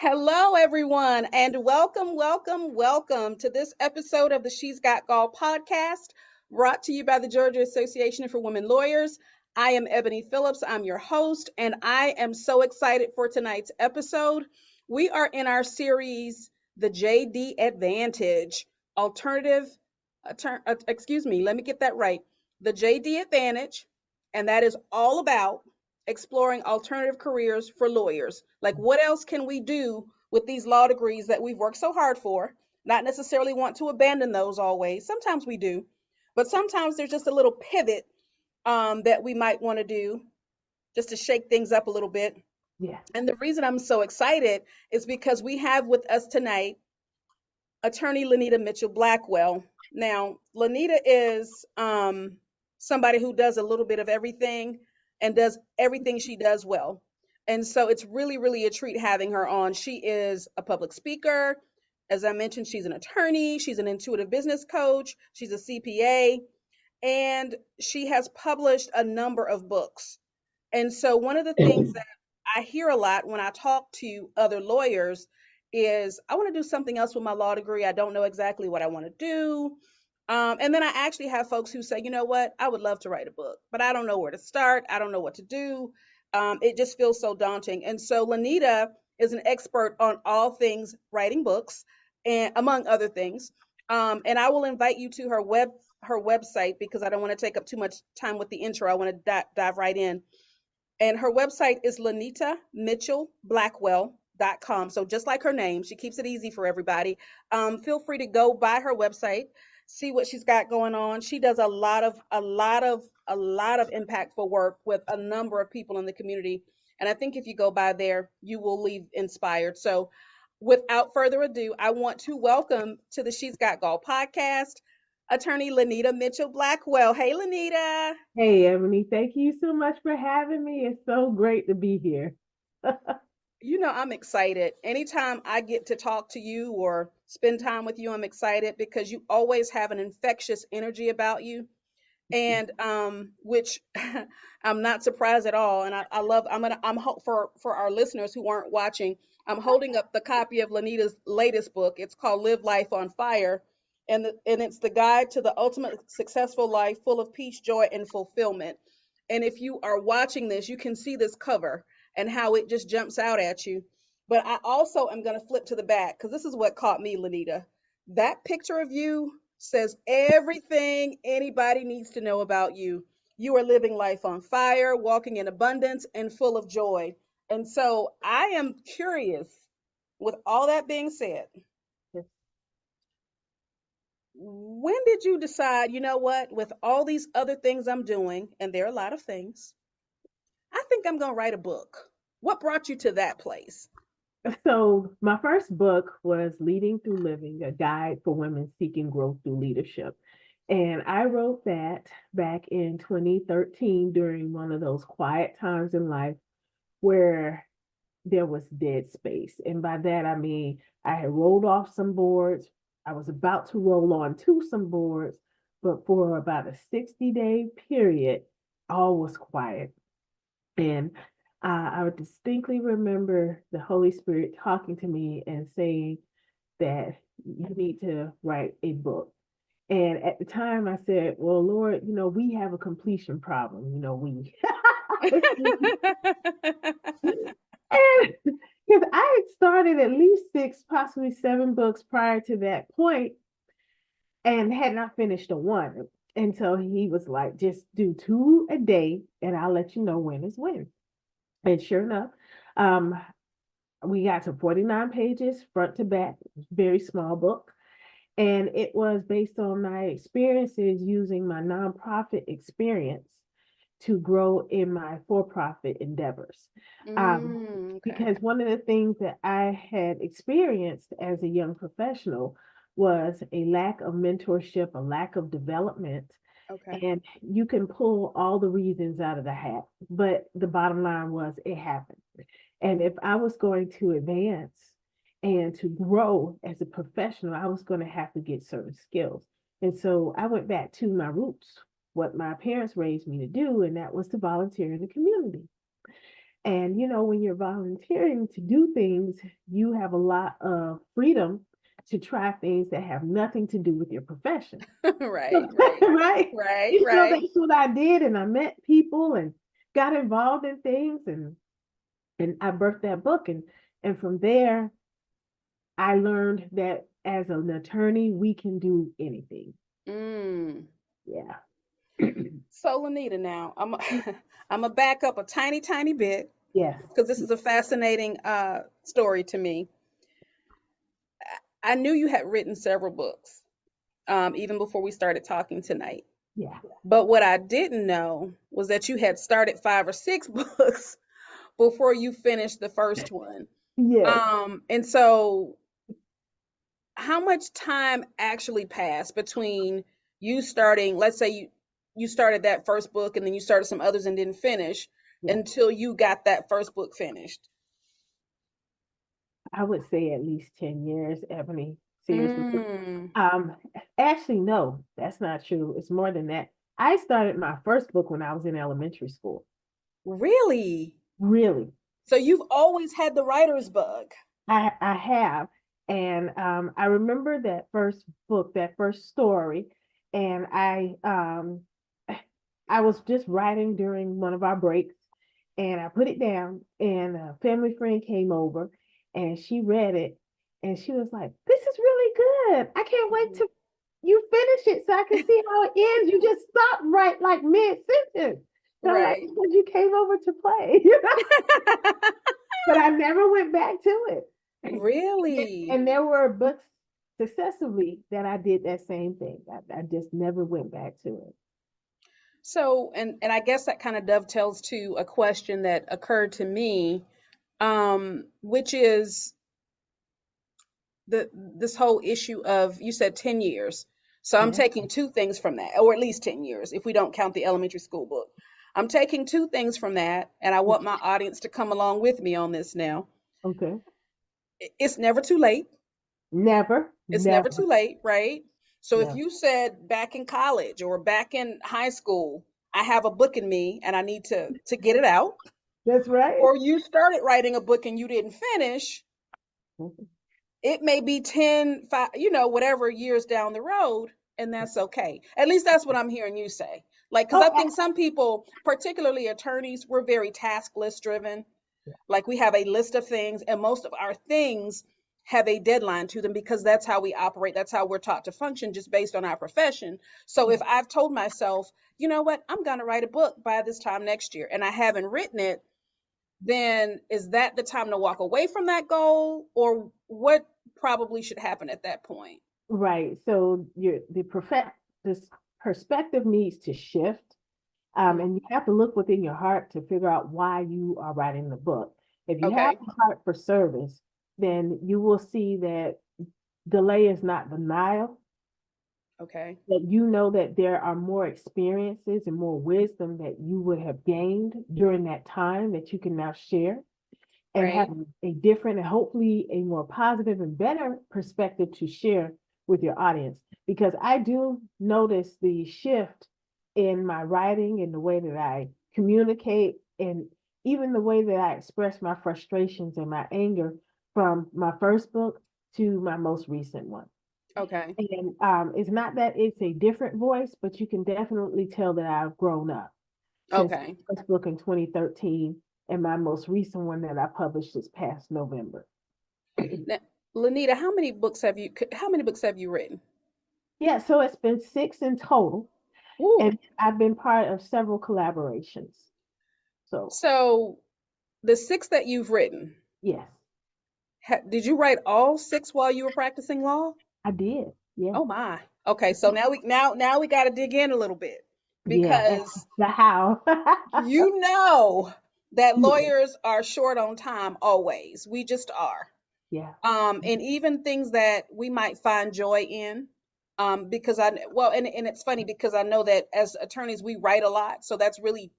Hello, everyone, and welcome to this episode of the She's Got GAWL podcast, brought to you by the Georgia Association for Women Lawyers. I am Ebony Phillips. I'm your host, and I am so excited for tonight's episode. We are in our series, The JD Advantage, Alternative, let me get that right. The JD Advantage, and that is all about exploring alternative careers for lawyers. Like, what else can we do with these law degrees that we've worked so hard for? Not necessarily want to abandon those always. Sometimes we do, but sometimes there's just a little pivot that we might want to do just to shake things up a little bit. Yeah. And the reason I'm so excited is because we have with us tonight attorney Lynita Mitchell-Blackwell. Now, Lynita is somebody who does a little bit of everything and does everything she does well. And so it's really, really a treat having her on. She is a public speaker. As I mentioned, she's an attorney, she's an intuitive business coach, she's a CPA, and she has published a number of books. And so one of the things that I hear a lot when I talk to other lawyers is I want to do something else with my law degree. I don't know exactly what I want to do. And then I actually have folks who say, you know what, I would love to write a book, but I don't know where to start. I don't know what to do. It just feels so daunting. And so Lynita is an expert on all things writing books, and among other things. And I will invite you to her website because I don't want to take up too much time with the intro. I want to dive right in. And her website is LynitaMitchellBlackwell.com. So just like her name, she keeps it easy for everybody. Feel free to go by her website, see what she's got going on. She does a lot of impactful work with a number of people in the community. And I think if you go by there, you will leave inspired. So without further ado, I want to welcome to the She's Got GAWL podcast, attorney Lynita Mitchell-Blackwell. Hey, Lynita. Hey, Ebony, thank you so much for having me. It's so great to be here. I'm excited. Anytime I get to talk to you or spend time with you, I'm excited because you always have an infectious energy about you. And which I'm not surprised at all. And I love, for our listeners who aren't watching, I'm holding up the copy of Lynita's latest book. It's called Live Life on Fire. And it's the guide to the ultimate successful life full of peace, joy, and fulfillment. And if you are watching this, you can see this cover and how it just jumps out at you. But I also am going to flip to the back because this is what caught me, Lynita. That picture of you says everything anybody needs to know about you. You are living life on fire, walking in abundance, and full of joy. And so I am curious, with all that being said, when did you decide, you know what, with all these other things I'm doing, and there are a lot of things, I think I'm going to write a book? What brought you to that place? So, my first book was Leading Through Living, a guide for women seeking growth through leadership. And I wrote that back in 2013 during one of those quiet times in life where there was dead space. And by that, I mean, I had rolled off some boards. I was about to roll on to some boards, but for about a 60-day period, all was quiet. And I would distinctly remember the Holy Spirit talking to me and saying that you need to write a book. And at the time, I said, well, Lord, we have a completion problem. We. Because I had started at least 6, possibly 7 books prior to that point and had not finished a one. And so he was like, just do 2 a day and I'll let you know when is when. And sure enough, um, we got to 49 pages front to back, very small book. And it was based on my experiences using my nonprofit experience to grow in my for-profit endeavors. Okay. Because one of the things that I had experienced as a young professional was a lack of mentorship, a lack of development, Okay. and you can pull all the reasons out of the hat, but the bottom line was it happened. And if I was going to advance and to grow as a professional, I was going to have to get certain skills. And so I went back to my roots, what my parents raised me to do, and that was to volunteer in the community. And, when you're volunteering to do things, you have a lot of freedom to try things that have nothing to do with your profession. Right, right, Right? right, And so right. that's what I did. And I met people and got involved in things. And I birthed that book. And from there, I learned that as an attorney, we can do anything. Mm. Yeah. So, Lynita, now I'm gonna back up a tiny, tiny bit Yes. because this is a fascinating story to me. I knew you had written several books, even before we started talking tonight. Yeah. But what I didn't know was that you had started 5 or 6 books before you finished the first one. Yes. And so how much time actually passed between you starting, let's say you started that first book and then you started some others and didn't finish Yeah. until you got that first book finished? I would say at least 10 years, Ebony. Seriously. Mm, Um, Actually, no, that's not true. It's more than that. I started my first book when I was in elementary school. really? Really. So you've always had the writer's bug. I have. And I remember that first book, that first story, and I was just writing during one of our breaks, and I put it down, and a family friend came over, and she read it, and she was like, "This is really good. I can't wait Mhm. to you finish it so I can see how it ends. You just stopped right like mid sentence." And I'm like, Right. "Because you came over to play," but I never went back to it. Really? And there were books successively that I did that same thing. I just never went back to it. So, and I guess that kind of dovetails to a question that occurred to me, which is this whole issue of, you said 10 years. So I'm Yeah. taking two things from that, or at least 10 years if we don't count the elementary school book. I'm taking two things from that, and I want my audience to come along with me on this now. Okay. It's never too late. Never, It's never never, too late, right? So if never. you said back in college or back in high school, I have a book in me and I need to get it out, That's right. or you started writing a book and you didn't finish, it may be 10, 5, whatever years down the road, and that's okay. At least that's what I'm hearing you say. Like, because I Oh, think some people, particularly attorneys, we're very task list driven. Like, we have a list of things, and most of our things have a deadline to them because that's how we operate. That's how we're taught to function, just based on our profession. So if I've told myself, you know what, I'm going to write a book by this time next year, and I haven't written it, then is that the time to walk away from that goal, or what probably should happen at that point? right. So this perspective needs to shift. And you Mm, have to look within your heart to figure out why you are writing the book. If you have okay. a heart for service, then you will see that delay is not denial, Okay. that you know that there are more experiences and more wisdom that you would have gained during that time that you can now share and have Right. a different and hopefully a more positive and better perspective to share with your audience. Because I do notice the shift in my writing and the way that I communicate and even the way that I express my frustrations and my anger from my first book to my most recent one. Okay. And it's not that it's a different voice, but you can definitely tell that I've grown up since Okay. my first book in 2013 and my most recent one that I published this past November. Now, Lanita, how many books have you written? Yeah, so it's been 6 in total, Ooh. and I've been part of several collaborations. So, So the 6 that you've written, yes, did you write all 6 while you were practicing law? I did. Yeah. Oh my. Okay, so now we got to dig in a little bit, Yeah. And because the how. you know that Yeah. lawyers are short on time always. We just are. Yeah. And even things that we might find joy in, because and it's funny because I know that as attorneys we write a lot, so that's really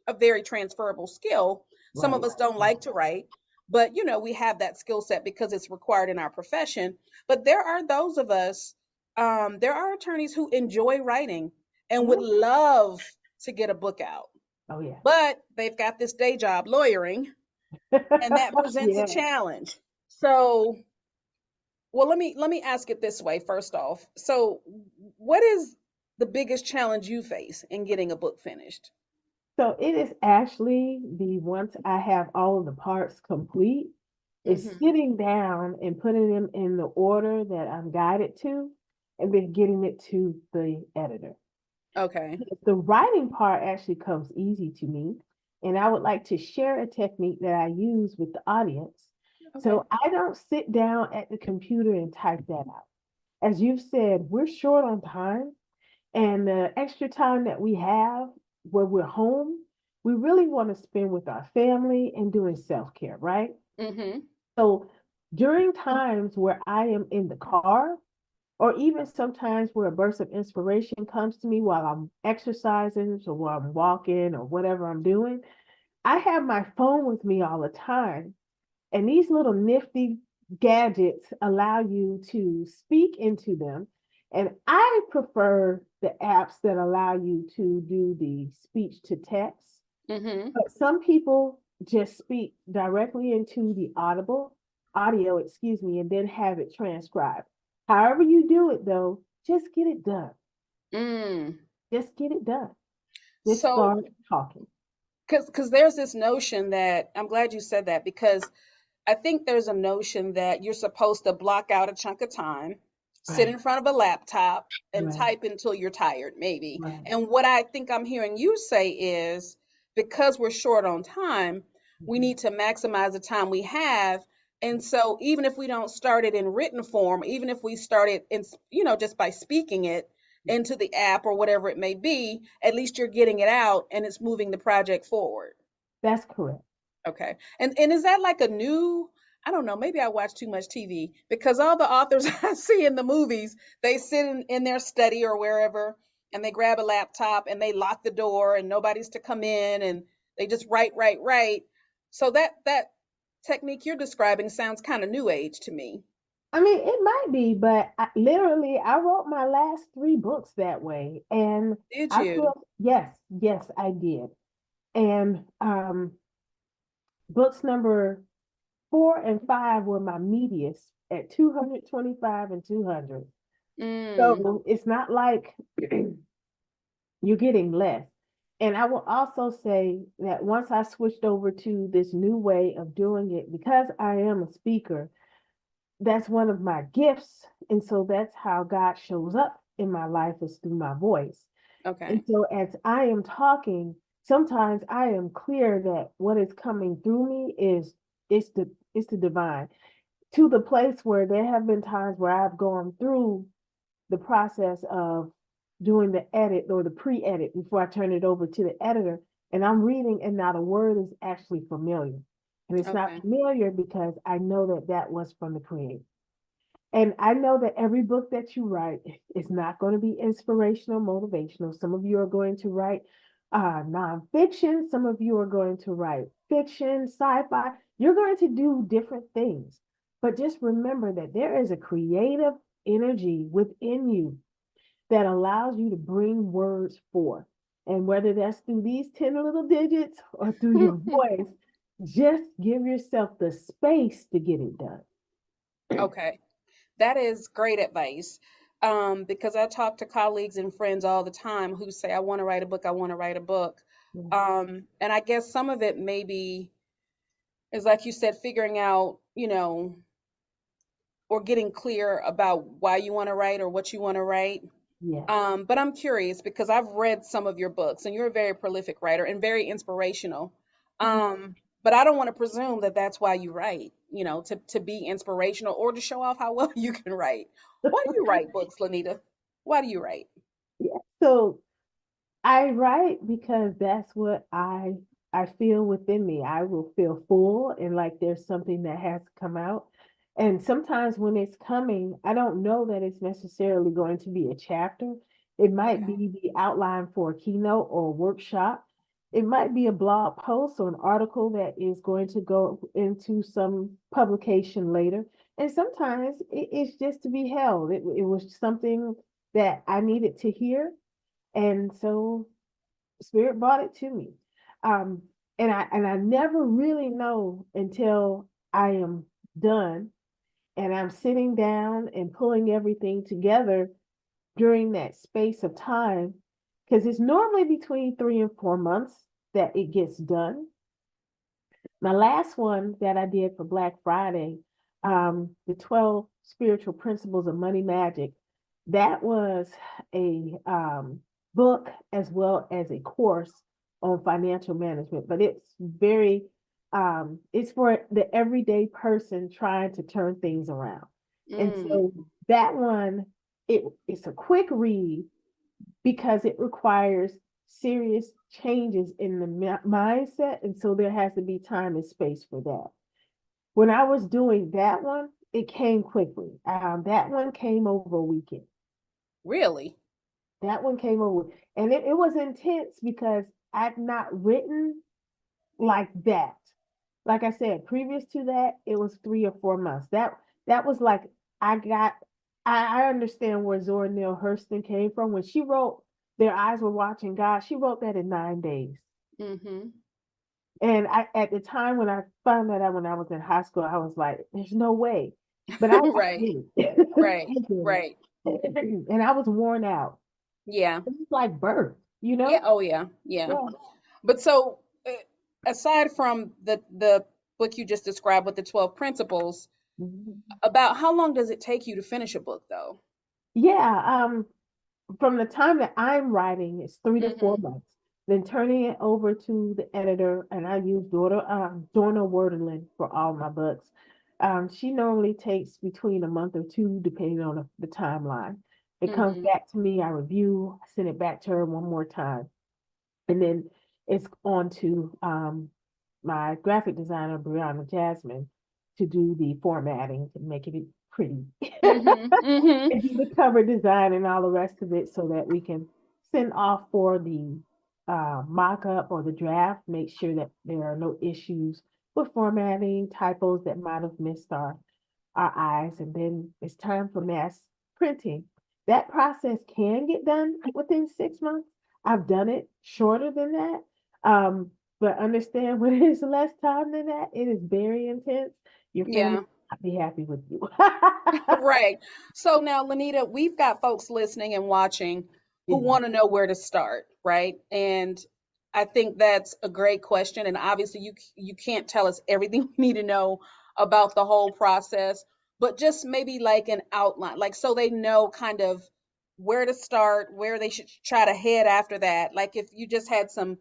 a very transferable skill. Some of Right. us don't like to write, but we have that skill set because it's required in our profession. But there are those of us, there are attorneys who enjoy writing and would Yeah. love to get a book out. Oh yeah. but they've got this day job lawyering, and that presents a Yeah. challenge. So, well, let me ask it this way first off. So, what is the biggest challenge you face in getting a book finished? So it is actually the once I have all of the parts complete, is Mm-hmm. sitting down and putting them in the order that I'm guided to, and then getting it to the editor. Okay. The writing part actually comes easy to me, and I would like to share a technique that I use with the audience. Okay. So I don't sit down at the computer and type that out. As you've said, we're short on time, and the extra time that we have where we're home, we really want to spend with our family and doing self-care, right? Mm-hmm. So during times where I am in the car, or even sometimes where a burst of inspiration comes to me while I'm exercising, or while I'm walking, or whatever I'm doing, I have my phone with me all the time. And these little nifty gadgets allow you to speak into them. And I prefer the apps that allow you to do the speech to text. Mm-hmm. But some people just speak directly into the audio, excuse me, and then have it transcribed. However you do it though, just get it done. Mm. Just get it done. Just So, start talking. because there's this notion that I'm glad you said that because I think there's a notion that you're supposed to block out a chunk of time, sit Right, in front of a laptop and right, type until you're tired, maybe. right. And what I think I'm hearing you say is because we're short on time, we Mhm. need to maximize the time we have. And so even if we don't start it in written form, even if we start it in, just by speaking it into the app or whatever it may be, at least you're getting it out and it's moving the project forward. That's correct. Okay. And is that like a new, I don't know, maybe I watch too much TV because all the authors I see in the movies, they sit in their study or wherever and they grab a laptop and they lock the door and nobody's to come in and they just write, write, write. So that technique you're describing sounds kind of new age to me. I mean, it might be, but literally, I wrote my last three books that way. And Did I you? feel, yes, yes, I did. And books number 4 and 5 were my meatiest at 225 and 200. Mm, So it's not like you're getting less. And I will also say that once I switched over to this new way of doing it, because I am a speaker, that's one of my gifts. And so that's how God shows up in my life is through my voice. And okay. so as I am talking, sometimes I am clear that what is coming through me is it's the divine, to the place where there have been times where I've gone through the process of doing the edit or the pre-edit before I turn it over to the editor. And I'm reading, and not a word is actually familiar. And it's not Okay. familiar because I know that that was from the creator. And I know that every book that you write is not going to be inspirational, motivational. Some of you are going to write nonfiction. Some of you are going to write fiction, sci-fi. You're going to do different things. But just remember that there is a creative energy within you that allows you to bring words forth. And whether that's through these 10 little digits or through your voice, just give yourself the space to get it done. Okay. That is great advice. Because I talk to colleagues and friends all the time who say, I want to write a book, I want to write a book. And I guess some of it maybe is like you said, figuring out, or getting clear about why you want to write or what you want to write. Yes. But I'm curious because I've read some of your books and you're a very prolific writer and very inspirational. But I don't want to presume that that's why you write, to be inspirational or to show off how well you can write. Why do you write books, Lanita? Why do you write? Yeah. So I write because that's what I feel within me. I will feel full and like there's something that has to come out. And sometimes when it's coming, I don't know that it's necessarily going to be a chapter. It might Okay. be the outline for a keynote or a workshop. It might be a blog post or an article that is going to go into some publication later. And sometimes it's just to be held. It was something that I needed to hear, and so Spirit brought it to me. Um, and I never really know until I am done and I'm sitting down and pulling everything together during that space of time, because it's normally between 3 and 4 months that it gets done. My last one that I did for Black Friday, the 12 Spiritual Principles of Money Magic, that was a book as well as a course on financial management, but it's for the everyday person trying to turn things around. And Mm, so that one, it's a quick read because it requires serious changes in the mindset. And so there has to be time and space for that. When I was doing that one, it came quickly. That one came over a weekend. really? That one came over, and it was intense because I've not written like that. Like I said, previous to that, it was 3 or 4 months. That was like I got. I understand where Zora Neale Hurston came from when she wrote "Their Eyes Were Watching God." She wrote that in 9 days. Mm-hmm. And at the time when I found that out when I was in high school, I was like, "There's no way," but I Right, did it. right, I did right. it, and I was worn out. Yeah. It's like birth, you Yeah. know? Oh, yeah. Yeah. Yeah. But so, aside from the book you just described with the 12 principles, Mhm. about how long does it take you to finish a book, though? Yeah. From the time that I'm writing, it's 3 to 4 Mm-hmm. months. Then turning it over to the editor, and I use Dorna Worderlin for all my books. She normally takes between a month or two, depending on the timeline. It comes Mm-hmm. back to me, I review, I send it back to her one more time, and then it's on to my graphic designer, Brianna Jasmine, to do the formatting to make it pretty. Mm-hmm. Mm-hmm. And do the cover design and all the rest of it so that we can send off for the mock-up or the draft, make sure that there are no issues with formatting, typos that might have missed our eyes, and then it's time for mass printing. That process can get done within 6 months. I've done it shorter than that. Um, but understand when it is less time than that, it is very intense. Your family Yeah. will not be happy with you. Right. So now, Lanita, we've got folks listening and watching who Yeah. want to know where to start, right? And I think that's a great question. And obviously, you can't tell us everything we need to know about the whole process, but just maybe like an outline, like so they know kind of where to start, where they should try to head after that. Like if you just had some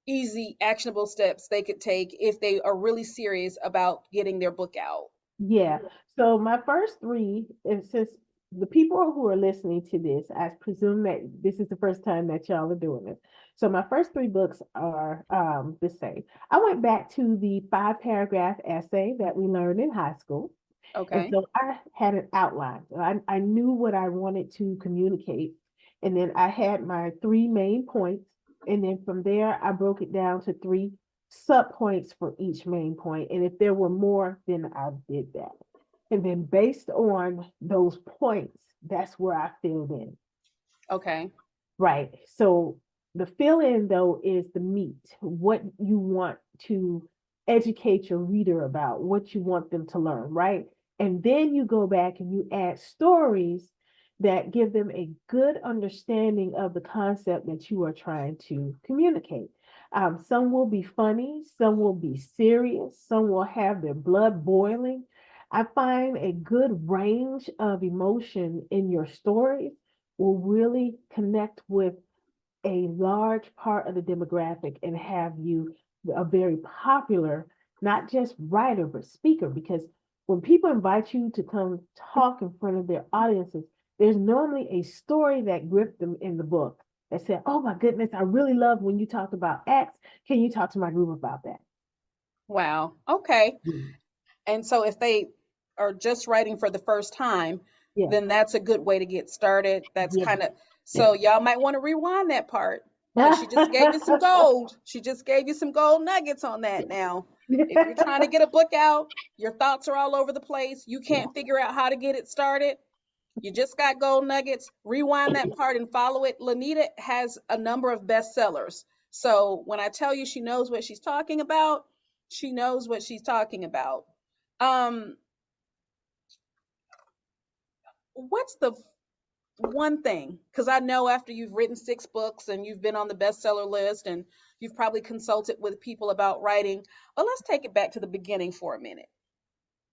easy, actionable steps they could take if they are really serious about getting their book out. Yeah. So my first three, and since the people who are listening to this, I presume that this is the first time that y'all are doing this. So my first three books are the same. I went back to the 5 paragraph essay that we learned in high school. And Okay. so I had an outline. So I knew what I wanted to communicate. And then I had my three main points. And then from there, I broke it down to three sub points for each main point. And if there were more, then I did that. And then based on those points, that's where I filled in. Okay. Right. So the fill in, though, is the meat, what you want to educate your reader about, what you want them to learn, right? And then you go back and you add stories that give them a good understanding of the concept that you are trying to communicate. Some will be funny, some will be serious, some will have their blood boiling. I find a good range of emotion in your stories will really connect with a large part of the demographic and have you a very popular, not just writer, but speaker. Because when people invite you to come talk in front of their audiences, there's normally a story that gripped them in the book that said, "Oh my goodness, I really love when you talked about X. Can you talk to my group about that?" Wow. Okay. Mm. And so if they are just writing for the first time, Yeah. then that's a good way to get started. That's Yeah. kind of so y'all might want to rewind that part because she just gave you some gold. She just gave you some gold nuggets on that now. If you're trying to get a book out, your thoughts are all over the place, you Yeah. can't figure out how to get it started, you just got gold nuggets, rewind that part and follow it. Lanita has a number of bestsellers. So when I tell you she knows what she's talking about, she knows what she's talking about. Um, what's the one thing? Because I know after you've written 6 books and you've been on the bestseller list and you've probably consulted with people about writing, but let's take it back to the beginning for a minute.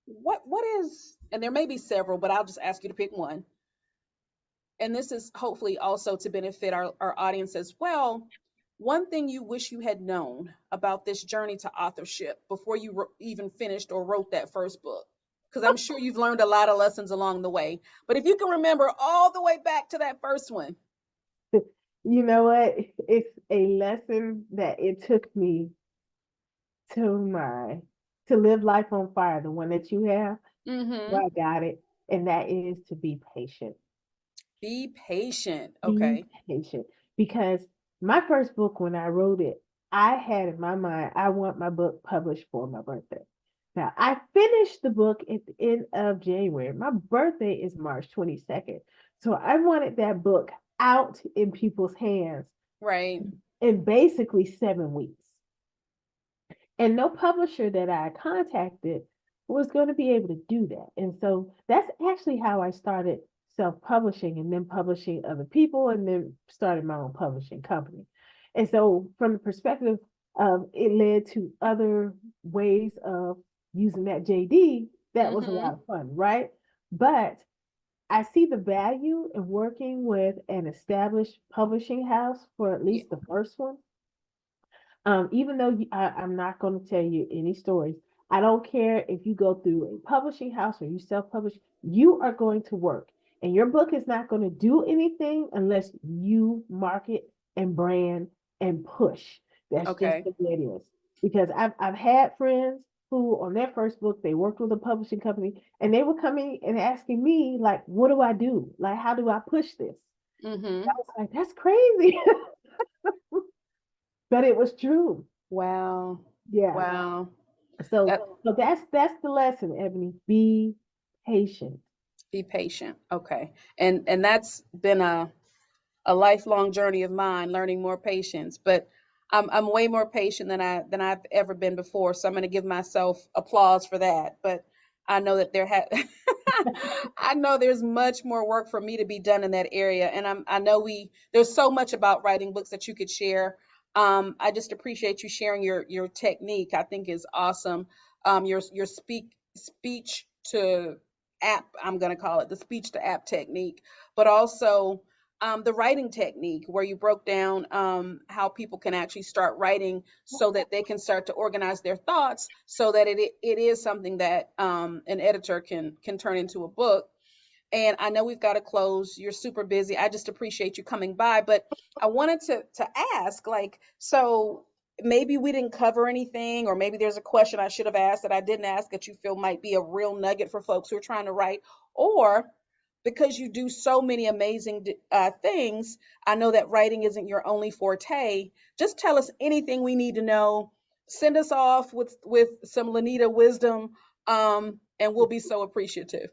What is, and there may be several, but I'll just ask you to pick one. And this is hopefully also to benefit our audience as well. One thing you wish you had known about this journey to authorship before you even finished or wrote that first book, because I'm sure you've learned a lot of lessons along the way, but if you can remember all the way back to that first one. You know what? It's a lesson that it took me to my to live life on fire, the one that you have, Mm-hmm. where I got it, and that is to be patient. Be patient. Be Okay. patient. Because my first book, when I wrote it, I had in my mind, I want my book published for my birthday. Now, I finished the book at the end of January. My birthday is March 22nd. So I wanted that book out in people's hands Right. in basically 7 weeks. And no publisher that I contacted was going to be able to do that. And so that's actually how I started self-publishing and then publishing other people and then started my own publishing company. And so from the perspective of it led to other ways of using that JD, that was a lot Mm-hmm. of fun, right? But I see the value in working with an established publishing house for at Yeah. least the first one. Even though I'm not going to tell you any stories, I don't care if you go through a publishing house or you self-publish, you are going to work. And your book is not going to do anything unless you market and brand and push. That's just Okay. the way it is. Because I've had friends who on their first book, they worked with a publishing company and they were coming and asking me, like, what do I do? Like, how do I push this? I Mm-hmm. was like, that's crazy. But it was true. Wow. Yeah. Wow. So, That, so that's the lesson, Ebony. Be patient. be patient. Okay. And that's been a lifelong journey of mine, learning more patience. But I'm way more patient than I've ever been before. So I'm going to give myself applause for that. But I know that I know there's much more work for me to be done in that area. And I know there's so much about writing books that you could share. I just appreciate you sharing your technique. I think is awesome. Your speech to app, I'm going to call it the speech to app technique, but also the writing technique where you broke down how people can actually start writing so that they can start to organize their thoughts so that it is something that an editor can turn into a book. And I know we've got to close. You're super busy. I just appreciate you coming by. But I wanted to ask, like, so maybe we didn't cover anything, or maybe there's a question I should have asked that I didn't ask that you feel might be a real nugget for folks who are trying to write, or because you do so many amazing things, I know that writing isn't your only forte. Just tell us anything we need to know. Send us off with some Lynita wisdom, and we'll be so appreciative.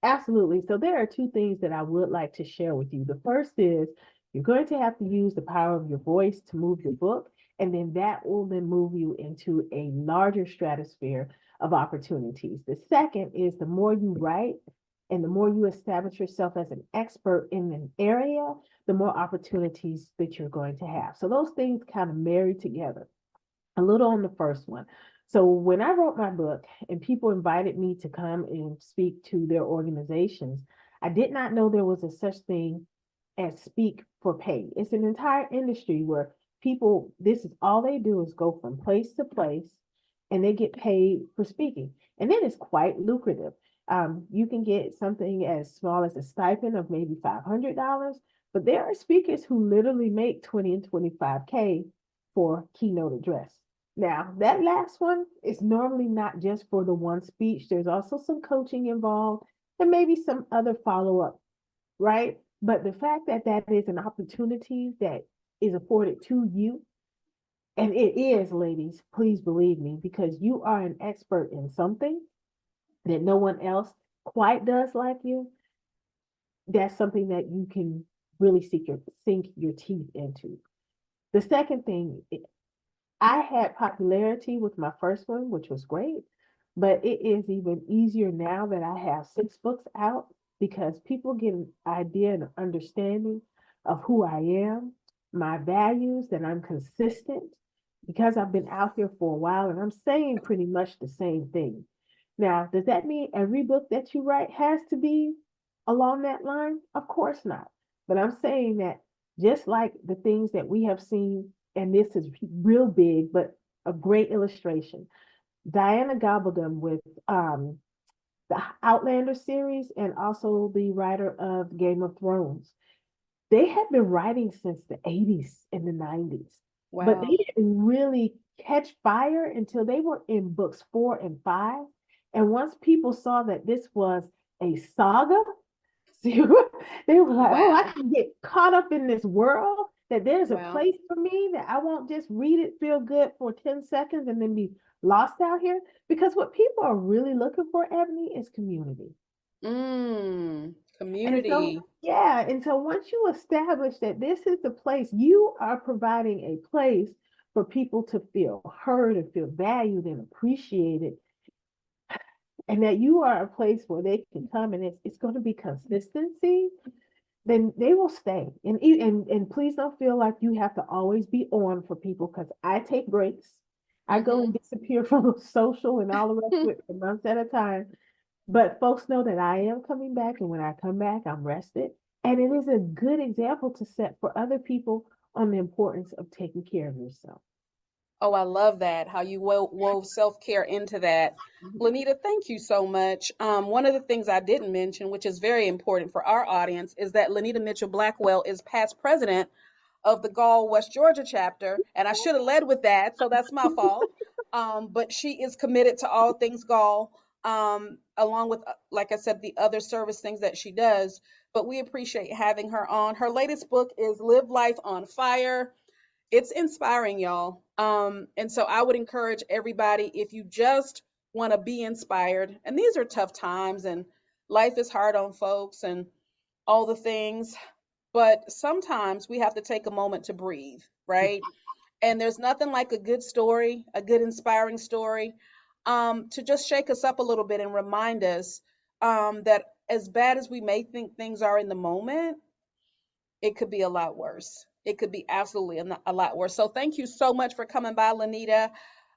Absolutely. So there are two things that I would like to share with you. The first is you're going to have to use the power of your voice to move your book, and then that will then move you into a larger stratosphere of opportunities. The second is the more you write and the more you establish yourself as an expert in an area, the more opportunities that you're going to have. So those things kind of marry together. A little on the first one. So when I wrote my book and people invited me to come and speak to their organizations, I did not know there was a such thing as speak for pay. It's an entire industry where people, this is all they do is go from place to place and they get paid for speaking. And then it's quite lucrative. You can get something as small as a stipend of maybe $500, but there are speakers who literally make 20 and 25K for keynote address. Now, that last one is normally not just for the one speech. There's also some coaching involved and maybe some other follow up, right? But the fact that that is an opportunity that is afforded to you, and it is, ladies, please believe me, because you are an expert in something that no one else quite does like you, that's something that you can really sink your teeth into. The second thing, I had popularity with my first one, which was great, but it is even easier now that I have 6 books out because people get an idea and understanding of who I am, my values, that I'm consistent because I've been out here for a while and I'm saying pretty much the same thing. Now, does that mean every book that you write has to be along that line? Of course not. But I'm saying that just like the things that we have seen, and this is real big, but a great illustration. Diana Gabaldon with the Outlander series and also the writer of Game of Thrones. They had been writing since the 80s and the 90s, but Wow. they didn't really catch fire until they were in books 4 and 5. And once people saw that this was a saga, they were like, oh, I Wow. can get caught up in this world, that there's a Wow. place for me, that I won't just read it, feel good for 10 seconds, and then be lost out here. Because what people are really looking for, Ebony, is community. And so, Community. yeah, and so once you establish that this is the place, you are providing a place for people to feel heard and feel valued and appreciated, and that you are a place where they can come and it's going to be consistency, then they will stay. And please don't feel like you have to always be on for people because I take breaks. I go and Hmm. disappear from social and all the rest of it for months at a time. But folks know that I am coming back, and when I come back, I'm rested. And it is a good example to set for other people on the importance of taking care of yourself. Oh, I love that, how you wove self-care into that. Lynita, thank you so much. One of the things I didn't mention, which is very important for our audience, is that Lynita Mitchell-Blackwell is past president of the GAWL West Georgia chapter, and I should have led with that, so that's my fault. But she is committed to all things GAWL, along with, like I said, the other service things that she does. But we appreciate having her on. Her latest book is Live Life on Fire. It's inspiring, y'all. And so I would encourage everybody, if you just want to be inspired, and these are tough times and life is hard on folks and all the things, but sometimes we have to take a moment to breathe, right? And there's nothing like a good story, a good inspiring story, to just shake us up a little bit and remind us that as bad as we may think things are in the moment, it could be a lot worse. It could be absolutely a lot worse. So thank you so much for coming by, Lynita.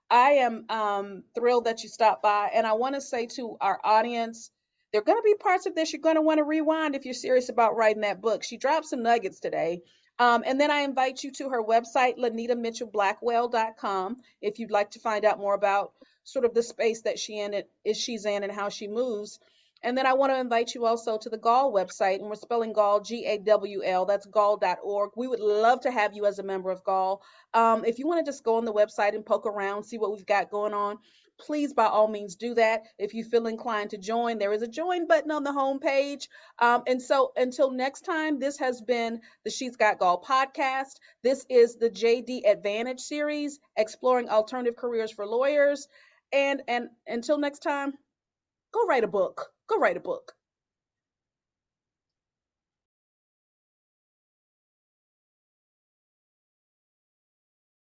I am thrilled that you stopped by. And I want to say to our audience, there are going to be parts of this you're going to want to rewind if you're serious about writing that book. She dropped some nuggets today. And then I invite you to her website, LynitaMitchellBlackwell.com, if you'd like to find out more about sort of the space that she's in and how she moves. And then I want to invite you also to the GAWL website, and we're spelling GAWL, GAWL, that's GAWL.org. We would love to have you as a member of GAWL. If you want to just go on the website and poke around, see what we've got going on, please by all means do that. If you feel inclined to join, there is a join button on the homepage. And so until next time, this has been the She's Got GAWL podcast. This is the JD Advantage series, exploring alternative careers for lawyers. And until next time, go write a book. Go write a book.